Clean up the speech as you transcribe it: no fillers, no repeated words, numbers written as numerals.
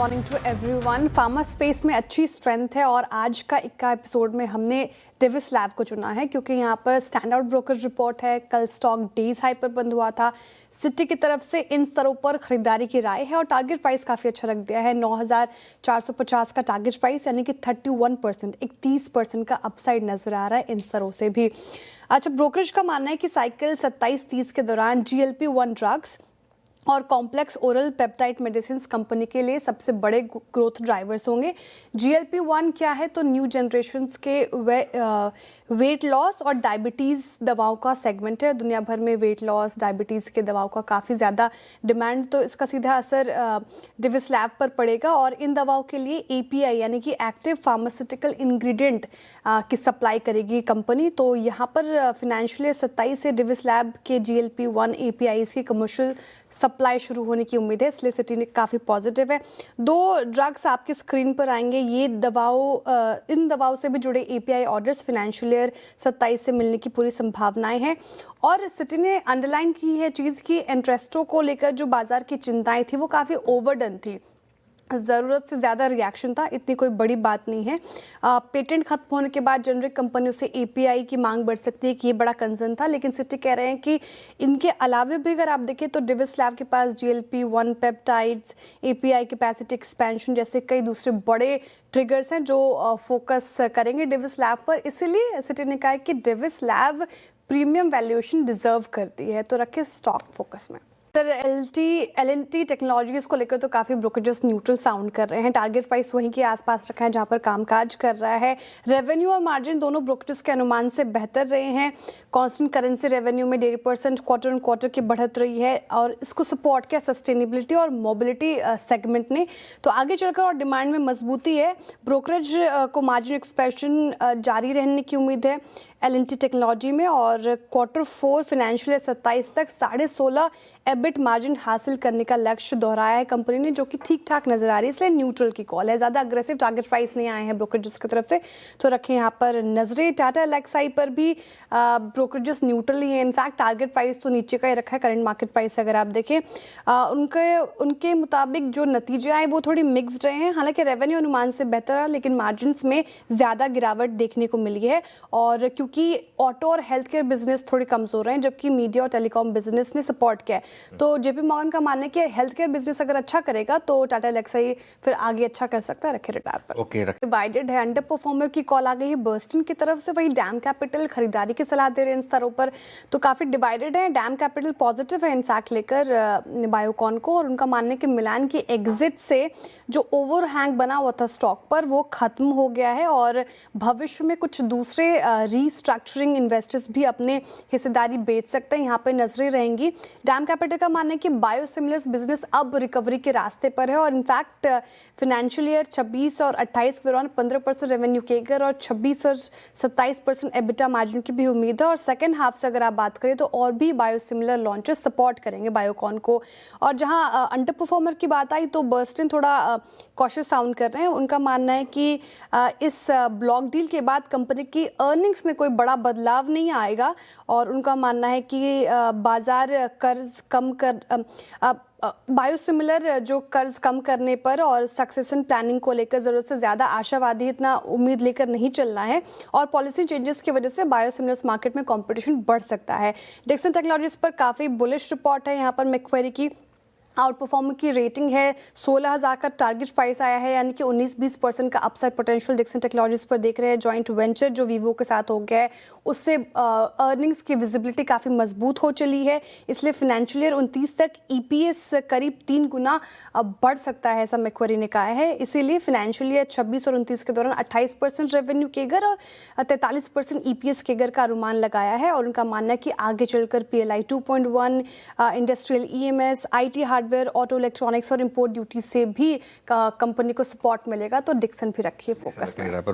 Morning to everyone. Pharma space में अच्छी strength है और आज का इक्का एपिसोड में हमने डिविस लैब को चुना है क्योंकि यहाँ पर स्टैंड आउट ब्रोकर रिपोर्ट है। कल स्टॉक डेज हाई पर बंद हुआ था। सिटी की तरफ से इन स्तरों पर खरीदारी की राय है और टारगेट प्राइस काफ़ी अच्छा रख दिया है। 9,450 का टारगेट प्राइस यानी कि 31%, 31% का अपसाइड नजर आ रहा है इन स्तरों से भी। अच्छा, ब्रोकरेज का मानना है कि साइकिल 27-30 के दौरान GLP-1 ड्रग्स और complex oral peptide medicine company के लिए सबसे बड़े ग्रोथ ड्राइवर्स होंगे। GLP-1 क्या है तो न्यू जनरेशन्स के वेट लॉस और डायबिटीज़ दवाओं का सेगमेंट है। दुनिया भर में वेट लॉस डायबिटीज़ के दवाओं का काफ़ी ज़्यादा डिमांड, तो इसका सीधा असर डिविस लैब पर पड़ेगा और इन दवाओं के लिए API यानी कि एक्टिव फार्मास्यूटिकल इंग्रेडिएंट की सप्लाई करेगी कंपनी। तो यहाँ पर फाइनेंशियल ईयर 27 से डिविस लैब के GLP-1 APIs की कमर्शियल सप्लाई शुरू होने की उम्मीद है, इसलिए सिटी ने काफ़ी पॉजिटिव है। 2 ड्रग्स आपके स्क्रीन पर आएंगे। ये इन दवाओं से भी जुड़े API ऑर्डर्स फाइनेंशियल ईयर 27 से मिलने की पूरी संभावनाएं हैं। और सिटी ने अंडरलाइन की है चीज़ की इंटरेस्टों को लेकर जो बाजार की चिंताएं थी वो काफ़ी ओवरडन थी, ज़रूरत से ज़्यादा रिएक्शन था, इतनी कोई बड़ी बात नहीं है। पेटेंट खत्म होने के बाद जेनरिक कंपनियों से API की मांग बढ़ सकती है कि ये बड़ा कंसर्न था, लेकिन सिटी कह रहे हैं कि इनके अलावा भी अगर आप देखें तो डिविस लैब के पास GLP-1 peptides, API capacity expansion जैसे कई दूसरे बड़े ट्रिगर्स हैं जो फोकस करेंगे डिविस लैब पर। इसीलिए सिटी ने कहा है कि Divi's lab premium valuation deserve करती है, तो रखे स्टॉक फोकस में। सर, L&T टेक्नोलॉजीज को लेकर तो काफ़ी ब्रोकरेजेस न्यूट्रल साउंड कर रहे हैं। टारगेट प्राइस वहीं के आसपास रखा है जहां पर कामकाज कर रहा है। रेवेन्यू और मार्जिन दोनों ब्रोकरेजेस के अनुमान से बेहतर रहे हैं। कांस्टेंट करेंसी रेवेन्यू में 1.5% क्वार्टर ऑन क्वार्टर की बढ़त रही है और इसको सपोर्ट किया सस्टेनेबिलिटी और मोबिलिटी सेगमेंट ने। तो आगे चलकर और डिमांड में मजबूती है। ब्रोकरेज को मार्जिन एक्सपेंशन जारी रहने की उम्मीद है L&T टेक्नोलॉजी में और Q4 फाइनेंशियल 27 तक 16.5 EBIT मार्जिन हासिल करने का लक्ष्य दोहराया है कंपनी ने, जो कि ठीक ठाक नजर आ रही है, इसलिए न्यूट्रल की कॉल है। ज़्यादा अग्रेसिव टारगेट प्राइस नहीं आए हैं ब्रोकरेजेस की तरफ से, तो रखें यहाँ पर नजरें। टाटा LXI पर भी ब्रोकरेजेस न्यूट्रल ही है। इनफैक्ट टारगेट प्राइस तो नीचे का ही रखा है करंट मार्केट प्राइस से अगर आप देखें। उनके मुताबिक जो नतीजे आए वो थोड़ी मिक्सड रहे हैं। हालांकि रेवेन्यू अनुमान से बेहतर है लेकिन मार्जिन में ज़्यादा गिरावट देखने को मिली है और क्योंकि ऑटो और हेल्थ केयर बिजनेस थोड़े कमजोर हैं जबकि मीडिया और टेलीकॉम बिजनेस ने सपोर्ट किया है। तो JP मॉर्गन का मानना है कि हेल्थ केयर बिजनेस अगर अच्छा करेगा तो टाटा LXI फिर आगे अच्छा कर सकता है। रखे रिटायर पर। ओके, डिवाइडेड है। अंडर परफॉर्मर की कॉल आ गई है बर्स्टन की तरफ से, वही डैम कैपिटल खरीदारी की सलाह दे रहे हैं इन स्तरों पर, तो काफी डिवाइडेड है। डैम कैपिटल पॉजिटिव है इनफैक्ट लेकर बायोकॉन को, और उनका मानना है कि मिलान के एग्जिट से जो ओवरहैंग बना हुआ था स्टॉक पर वो खत्म हो गया है और भविष्य में कुछ दूसरे रीस्ट्रक्चरिंग इन्वेस्टर्स भी अपने हिस्सेदारी बेच सकते हैं, यहाँ पे नजरें रहेंगी। डैम कैपिटल का मानना है कि बायोसिमिलर्स बिजनेस अब रिकवरी के रास्ते पर है और इनफैक्ट फाइनेंशियल ईयर 26 और 28 के दौरान 15% रेवेन्यू केगर और 26 और 27% EBITDA मार्जिन की भी उम्मीद है। और सेकेंड हाफ से अगर आप बात करें तो और भी बायोसिमिलर लॉन्चेस सपोर्ट करेंगे बायोकॉन को। और जहां अंडर परफॉर्मर की बात आई तो बर्स्टन थोड़ा कॉशियस साउंड कर रहे हैं। उनका मानना है कि इस ब्लॉक डील के बाद कंपनी की अर्निंग्स में कोई बड़ा बदलाव नहीं आएगा और उनका मानना है कि बाजार कर्ज कम कर बायोसिमिलर जो कर्ज कम करने पर और सक्सेशन प्लानिंग को लेकर ज़रूरत से ज़्यादा आशावादी, इतना उम्मीद लेकर नहीं चलना है और पॉलिसी चेंजेस की वजह से बायोसिमिलर्स मार्केट में कंपटीशन बढ़ सकता है। डिक्सन टेक्नोलॉजीज पर काफ़ी बुलिश रिपोर्ट है। यहाँ पर मैक्वेरी की आउट परफॉर्मर की रेटिंग है, 16,000 का टारगेट प्राइस आया है यानी कि 19-20% का अपसाइड पोटेंशियल डिक्सन टेक्नोलॉजीज पर देख रहे हैं। जॉइंट वेंचर जो वीवो के साथ हो गया है उससे अर्निंग्स की विजिबिलिटी काफ़ी मजबूत हो चली है, इसलिए फाइनेंशियल ईयर 29 तक EPS करीब 3 गुना बढ़ सकता है, ऐसा मैक्वेरी ने कहा है। इसीलिए फाइनेंशियल ईयर 26 और 29 के दौरान 28% रेवेन्यू केगर और 43% EPS केगर का अनुमान लगाया है और उनका मानना है कि आगे चलकर PLI 2.1, industrial EMS, IT hardware, auto electronics और इंपोर्ट ड्यूटी से भी कंपनी को सपोर्ट मिलेगा, तो डिक्सन भी रखिए फोकस में।